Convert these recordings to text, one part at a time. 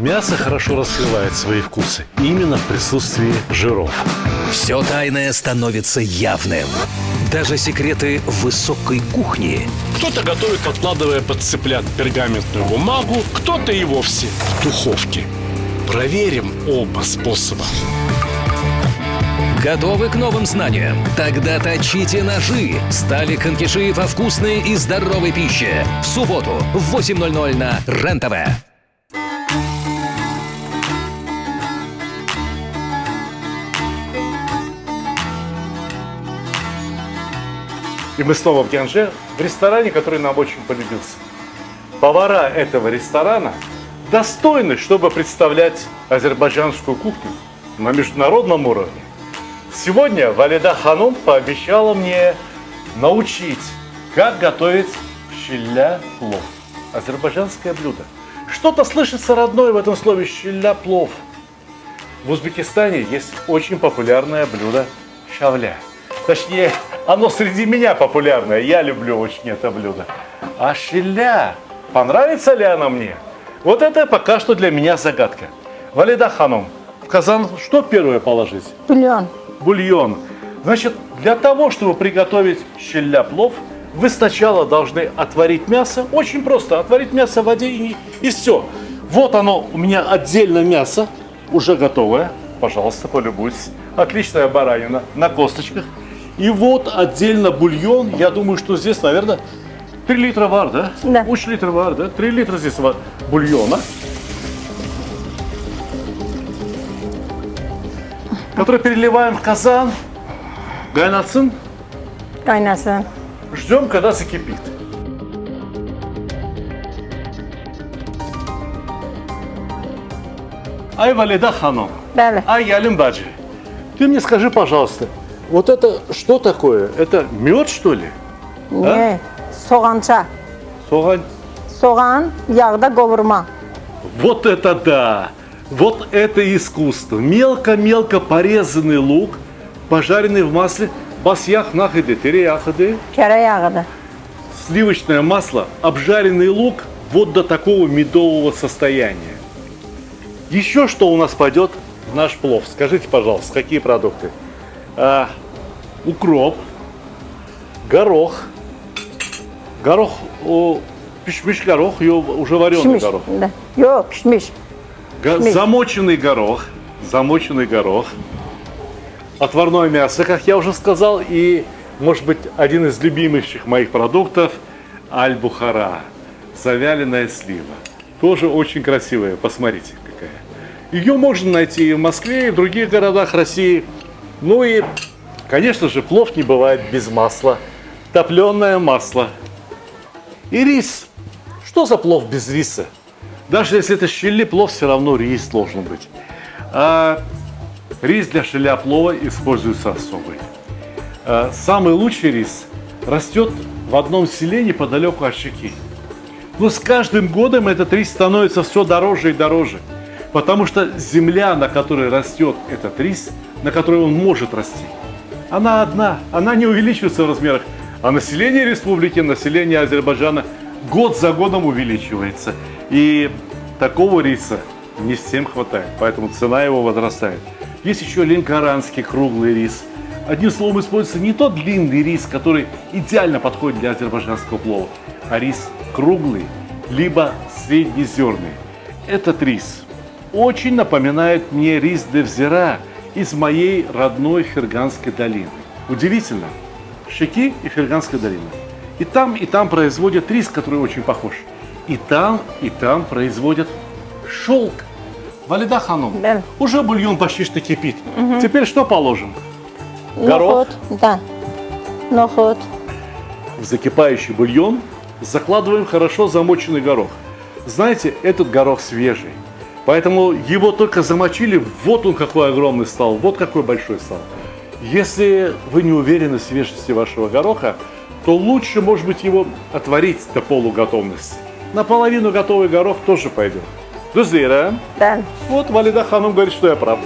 Мясо хорошо раскрывает свои вкусы именно в присутствии жиров. Все тайное становится явным. Даже секреты высокой кухни. Кто-то готовит, подкладывая под цыплят пергаментную бумагу, кто-то и вовсе в духовке. Проверим оба способа. Готовы к новым знаниям? Тогда точите ножи. Стали Конкишиев о вкусной и здоровой пище. В субботу в 8:00 на РЕН-ТВ. И мы снова в Гянже, в ресторане, который нам очень полюбился. Повара этого ресторана достойны, чтобы представлять азербайджанскую кухню на международном уровне. Сегодня Валида Ханум пообещала мне научить, как готовить щилля-плов. Азербайджанское блюдо. Что-то слышится родное в этом слове щилля-плов. В Узбекистане есть очень популярное блюдо шавля. Точнее, оно среди меня популярное. Я люблю очень это блюдо. А щилля, понравится ли она мне? Вот это пока что для меня загадка. Валида Ханум, в казан что первое положить? Бульон. Бульон. Значит, для того, чтобы приготовить щилля-плов, вы сначала должны отварить мясо. Очень просто. Отварить мясо в воде и все. Вот оно у меня отдельно мясо, уже готовое. Пожалуйста, полюбуйтесь. Отличная баранина на косточках. И вот отдельно бульон. Я думаю, что здесь, наверное, 3 литра вар, да? Да. Уж литр вар, да? 3 литра здесь бульона. Который переливаем в казан. Кайнатсын. Kaynasın. Ждем, когда закипит. Ай, Валида Ханум. Bəli. Ай, Ялим Баджи. Ты мне скажи, пожалуйста, вот это что такое? Это мед, что ли? Ne? Soğança. Соған. Soğan yağda qovurma. Вот это да! Вот это искусство. Мелко-мелко порезанный лук, пожаренный в масле, басьях нахады, терияхады, Kərə yağıdır. сливочное масло, обжаренный лук вот до такого медового состояния. Еще что у нас пойдет в наш плов? Скажите, пожалуйста, какие продукты? Укроп, горох, пишмиш горох, уже вареный Pişmiş. горох. Da. Yox, pişmiş. Пişmiş. Замоченный горох, отварное мясо, как я уже сказал, и, может быть, один из любимых моих продуктов – аль-бухара, завяленная слива. Тоже очень красивая, посмотрите какая. Ее можно найти и в Москве, и в других городах России. Ну и, конечно же, плов не бывает без масла. Топленое масло. И рис. Что за плов без риса? Даже если это щилля-плов, все равно рис должен быть. А рис для щилля-плова используется особый. Самый лучший рис растет в одном селе неподалеку от Щеки. Но с каждым годом этот рис становится все дороже и дороже. Потому что земля, на которой растет этот рис, на которой он может расти, она одна, она не увеличивается в размерах. А население республики, население Азербайджана год за годом увеличивается. И такого риса не всем хватает, поэтому цена его возрастает. Есть еще ленкоранский круглый рис. Одним словом, используется не тот длинный рис, который идеально подходит для азербайджанского плова, а рис круглый, либо среднезерный. Этот рис очень напоминает мне рис Девзира из моей родной Ферганской долины. Удивительно. Щеки и Ферганская долина. И там производят рис, который очень похож. И там производят шелк. Валида Ханум, Да. уже бульон почти что кипит. Теперь что положим? Горох. Noxud. Da. Noxud. В закипающий бульон закладываем хорошо замоченный горох. Знаете, этот горох свежий. Поэтому его только замочили, вот он какой огромный стал, вот какой большой стал. Если вы не уверены в свежести вашего гороха, то лучше, может быть, его отварить до полуготовности. Наполовину готовый горох тоже пойдет. Друзья, Да. вот Валида Ханум говорит, что я прав.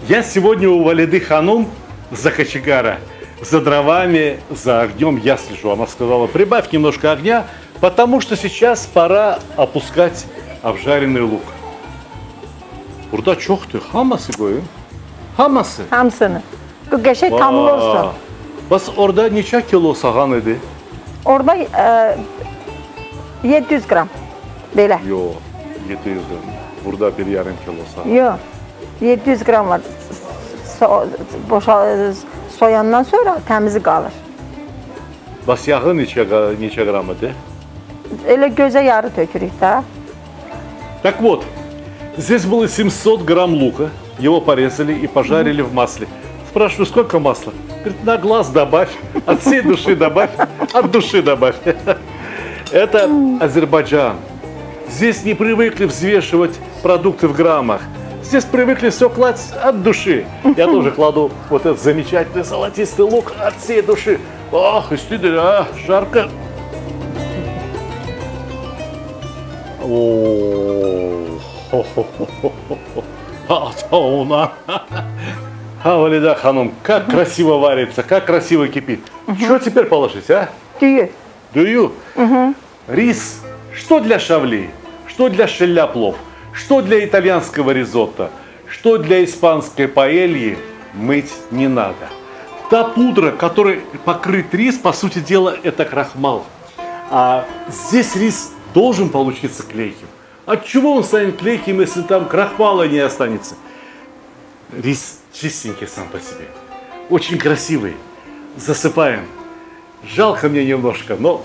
Я сегодня у Валиды Ханум за кочегара. За дровами, за огнем я слежу. Она сказала, прибавь немножко огня, потому что сейчас пора опускать обжаренный лук. Burada çoktu. Haması koyun. Haması. Hamısını. Bu qəşəng tamlı olsun. Bas orada neçə kilo sağan idi? Orada 700 qram. Belə. Yo, 700 gram. Burada bir yarım kilo sağan. Yox. 700 qram var. Soyandan sonra təmizi qalır. Bas yağı neçə gram idi? Elə gözə yarı tökürük də. Так вот, здесь было 700 грамм лука. Его порезали и пожарили в масле. Спрашиваю, сколько масла? Говорит, на глаз добавь, от всей души добавь, от души добавь. Это Азербайджан. Здесь не привыкли взвешивать продукты в граммах. Здесь привыкли все класть от души. Я тоже кладу вот этот замечательный золотистый лук от всей души. Ох, истинно, жарко. Валида Ханум, как красиво варится, как красиво кипит. Что теперь положить, а? Düyü. Дую. Рис. Что для шавли? Что для шеляплов? Что для итальянского ризотто? Что для испанской паэльи мыть не надо. Та пудра, которой покрыт рис, по сути дела, это крахмал. А здесь рис должен получиться клейким. От чего он станет клейким, если там крахмала не останется? Рис чистенький сам по себе. Очень красивый. Засыпаем. Жалко мне немножко, но...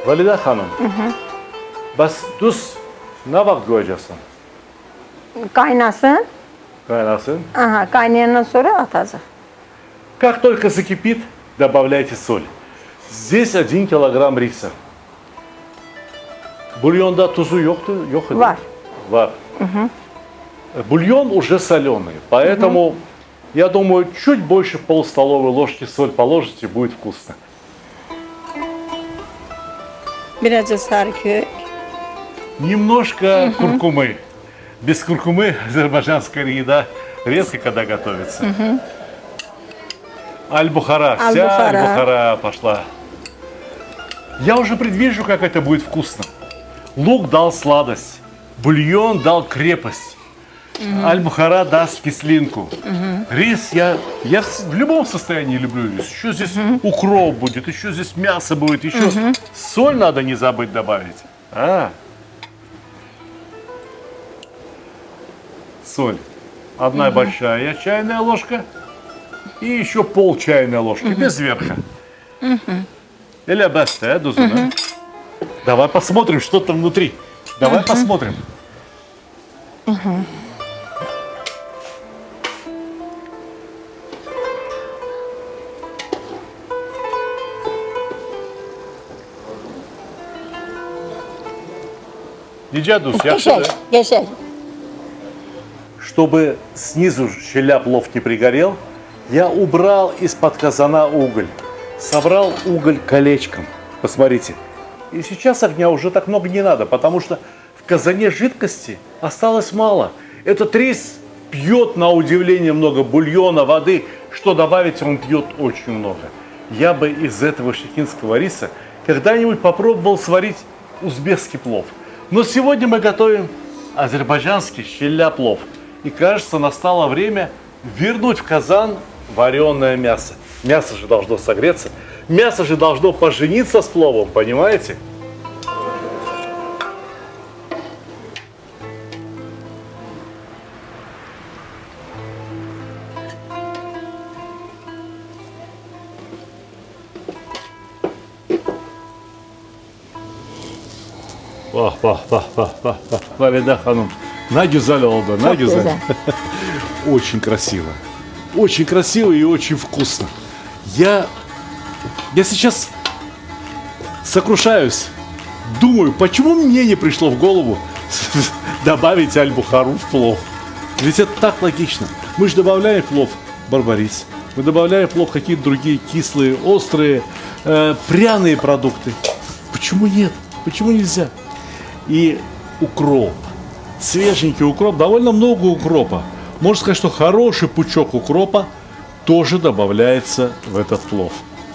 Valide Hanım, bas tuz ne vakit koyacaksın? Qaynasın. Kaynasın. Aha, qaynayandan sonra atacaq. Как только закипит, добавляйте соль. Здесь 1 килограмм риса. Бульонда тузу yoktu, yok idi? Var. Var. Бульон уже соленый, поэтому я думаю, чуть больше полстоловой ложки соль положите, будет вкусно. Birazcık sarı kök. Немножко куркумы. Без куркумы азербайджанская еда редко когда готовится. Аль-Бухара, вся Аль-Бухара. Аль-Бухара пошла. Я уже предвижу, как это будет вкусно. Лук дал сладость, бульон дал крепость, Аль-Бухара даст кислинку. Рис я в любом состоянии люблю рис. Еще здесь укроп будет, еще здесь мясо будет, еще соль надо не забыть добавить. Соль. Одна большая чайная ложка и еще пол чайной ложки, без верха. Или баста, дузуна. Давай посмотрим, что там внутри. Давай посмотрим. Дидядус, я Qəşəng, qəşəng. Чтобы снизу щеля-плов не пригорел, я убрал из-под казана уголь. Собрал уголь колечком. Посмотрите. И сейчас огня уже так много не надо, потому что в казане жидкости осталось мало. Этот рис пьет на удивление много бульона, воды. Что добавить, он пьет очень много. Я бы из этого шехинского риса когда-нибудь попробовал сварить узбекский плов. Но сегодня мы готовим азербайджанский щеля-плов. И кажется, настало время вернуть в казан вареное мясо. Мясо же должно согреться. Мясо же должно пожениться с пловом, понимаете? Vah vah vah vah vah vah. Valide Hanım. Ne güzel oldu, ne Çok güzel. Очень красиво. Очень красиво и очень вкусно. Я сейчас сокрушаюсь. Думаю, почему мне не пришло в голову добавить аль-бухару в плов? Ведь это так логично. Мы же добавляем в плов барбарис, мы добавляем в плов какие-то другие кислые, острые, пряные продукты. Почему нет? Почему нельзя? И укроп. Свеженький укроп, довольно много укропа. Можно сказать, что хороший пучок укропа тоже добавляется в этот плов.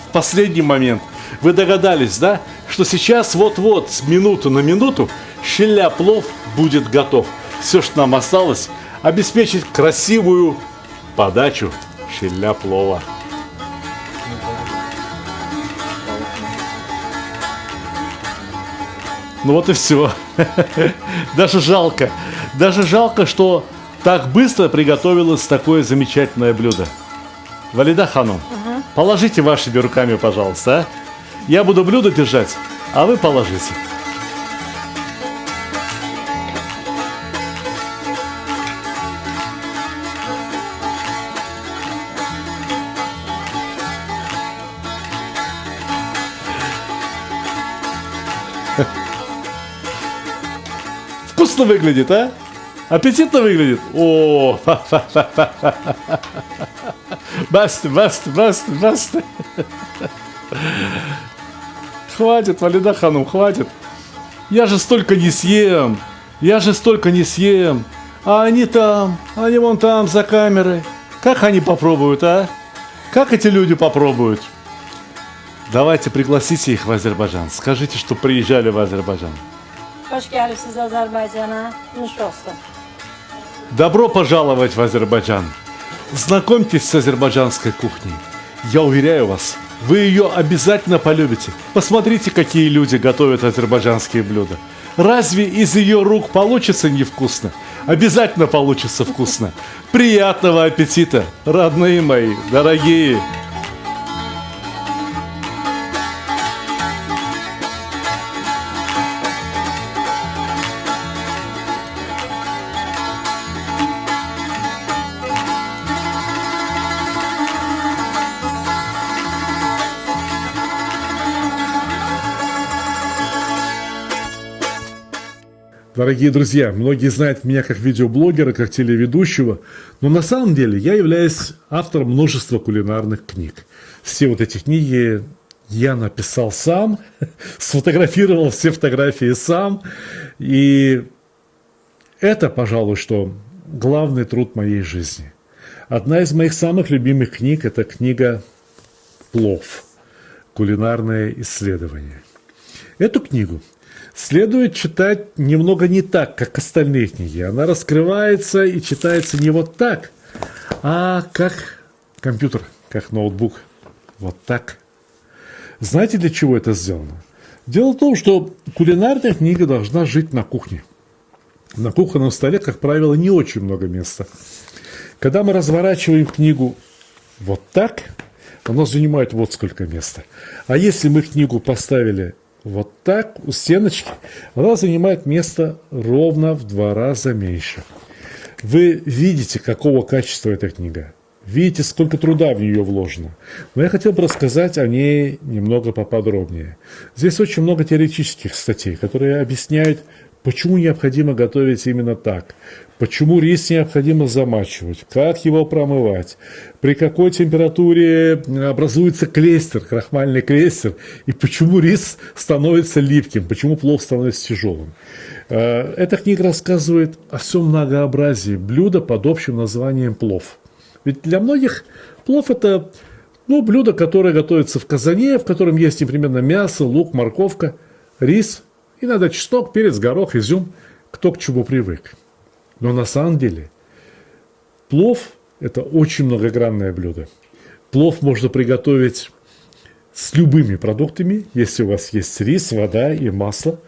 В последний момент. Вы догадались, да, что сейчас вот-вот с минуты на минуту щеля-плов будет готов. Все, что нам осталось, обеспечить красивую подачу щеля-плова. Ну вот и все. Даже жалко, что так быстро приготовилось такое замечательное блюдо. Валида Ханум, положите вашими руками, пожалуйста. Я буду блюдо держать, а вы положите. Вкусно выглядит, а? Аппетитно выглядит? О, басты. Хватит, Валида Ханум, хватит. Я же столько не съем. А они вон там, за камерой. Как они попробуют, а? Как эти люди попробуют? Давайте пригласите их в Азербайджан. Скажите, что приезжали в Азербайджан. Hoş geldiniz Azerbaycan'a. Nuş olsun. Добро пожаловать в Азербайджан. Знакомьтесь с азербайджанской кухней. Я уверяю вас, вы ее обязательно полюбите. Посмотрите, какие люди готовят азербайджанские блюда. Разве из ее рук получится невкусно? Обязательно получится вкусно. Приятного аппетита, родные мои, дорогие. Дорогие друзья, многие знают меня как видеоблогера, как телеведущего, но на самом деле я являюсь автором множества кулинарных книг. Все вот эти книги я написал сам, сфотографировал все фотографии сам, и это, пожалуй, что главный труд моей жизни. Одна из моих самых любимых книг – это книга «Плов. Кулинарное исследование». Эту книгу следует читать немного не так, как остальные книги. Она раскрывается и читается не вот так, а как компьютер, как ноутбук. Вот так. Знаете, для чего это сделано? Дело в том, что кулинарная книга должна жить на кухне. На кухонном столе, как правило, не очень много места. Когда мы разворачиваем книгу вот так, она занимает вот сколько места. А если мы книгу поставили вот так, у стеночки, она занимает место ровно в 2 раза меньше. Вы видите, какого качества эта книга. Видите, сколько труда в нее вложено. Но я хотел бы рассказать о ней немного поподробнее. Здесь очень много теоретических статей, которые объясняют, почему необходимо готовить именно так, почему рис необходимо замачивать, как его промывать, при какой температуре образуется клейстер, крахмальный клейстер, и почему рис становится липким, почему плов становится тяжелым. Эта книга рассказывает о всем многообразии блюда под общим названием плов. Ведь для многих плов – это блюдо, которое готовится в казане, в котором есть непременно мясо, лук, морковка, рис, иногда чеснок, перец, горох, изюм, кто к чему привык. Но на самом деле плов – это очень многогранное блюдо. Плов можно приготовить с любыми продуктами, если у вас есть рис, вода и масло.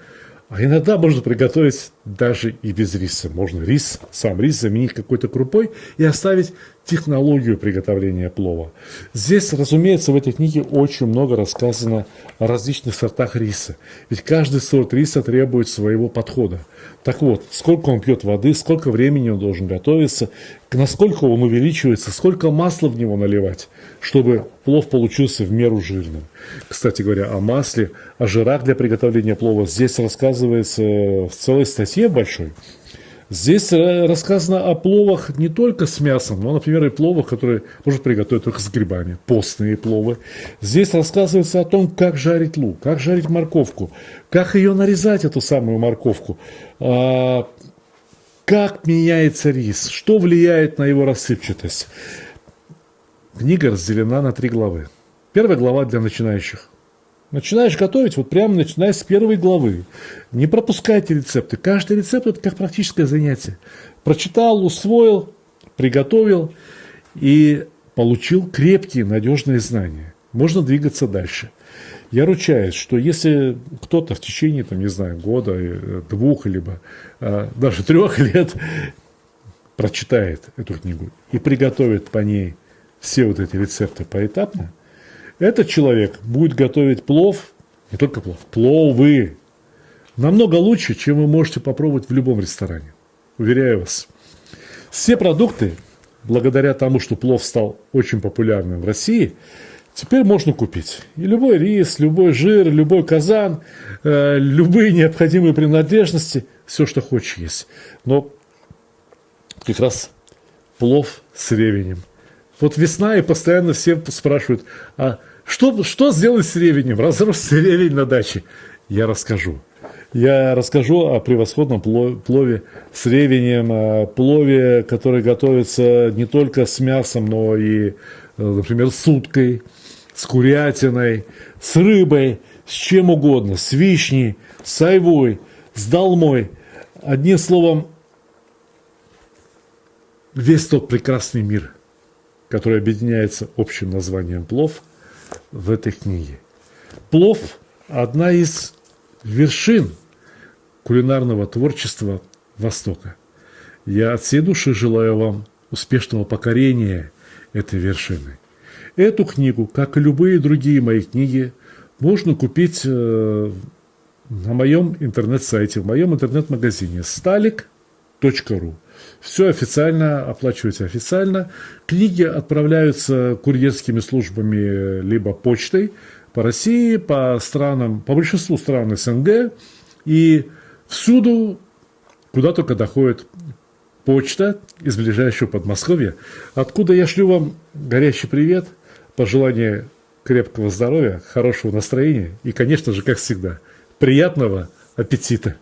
А иногда можно приготовить даже и без риса. Можно сам рис заменить какой-то крупой и оставить технологию приготовления плова. Здесь, разумеется, в этой книге очень много рассказано о различных сортах риса. Ведь каждый сорт риса требует своего подхода. Так вот, сколько он пьет воды, сколько времени он должен готовиться, насколько он увеличивается, сколько масла в него наливать, чтобы плов получился в меру жирным. Кстати говоря, о масле, о жирах для приготовления плова здесь рассказывается в целой статье большой. Здесь рассказано о пловах не только с мясом, но, например, и пловах, которые можно приготовить только с грибами, постные пловы. Здесь рассказывается о том, как жарить лук, как жарить морковку, как ее нарезать, эту самую морковку, как меняется рис, что влияет на его рассыпчатость. Книга разделена на 3 главы. Первая глава для начинающих. Начинаешь готовить, вот прямо начиная с первой главы. Не пропускайте рецепты. Каждый рецепт – это как практическое занятие. Прочитал, усвоил, приготовил и получил крепкие, надежные знания. Можно двигаться дальше. Я ручаюсь, что если кто-то в течение, там, не знаю, года, 2, либо даже 3 лет прочитает эту книгу и приготовит по ней все вот эти рецепты поэтапно, этот человек будет готовить плов, не только плов, пловы, намного лучше, чем вы можете попробовать в любом ресторане. Уверяю вас. Все продукты, благодаря тому, что плов стал очень популярным в России, теперь можно купить. И любой рис, любой жир, любой казан, любые необходимые принадлежности, все, что хочешь, есть. Но как раз плов с ревенем. Вот весна, и постоянно все спрашивают, а что сделать с ревенем? Разросся ревень на даче. Я расскажу. Я расскажу о превосходном плове с ревенем, о плове, который готовится не только с мясом, но и, например, с уткой, с курятиной, с рыбой, с чем угодно, с вишней, с айвой, с долмой. Одним словом, весь тот прекрасный мир, который объединяется общим названием плов, в этой книге. Плов – одна из вершин кулинарного творчества Востока. Я от всей души желаю вам успешного покорения этой вершины. Эту книгу, как и любые другие мои книги, можно купить на моем интернет-сайте, в моем интернет-магазине stalik.ru. Все официально, оплачивается официально. Книги отправляются курьерскими службами либо почтой по России, по странам, по большинству стран СНГ и всюду, куда только доходит почта из ближайшего Подмосковья, откуда я шлю вам горячий привет, пожелание крепкого здоровья, хорошего настроения и, конечно же, как всегда, приятного аппетита.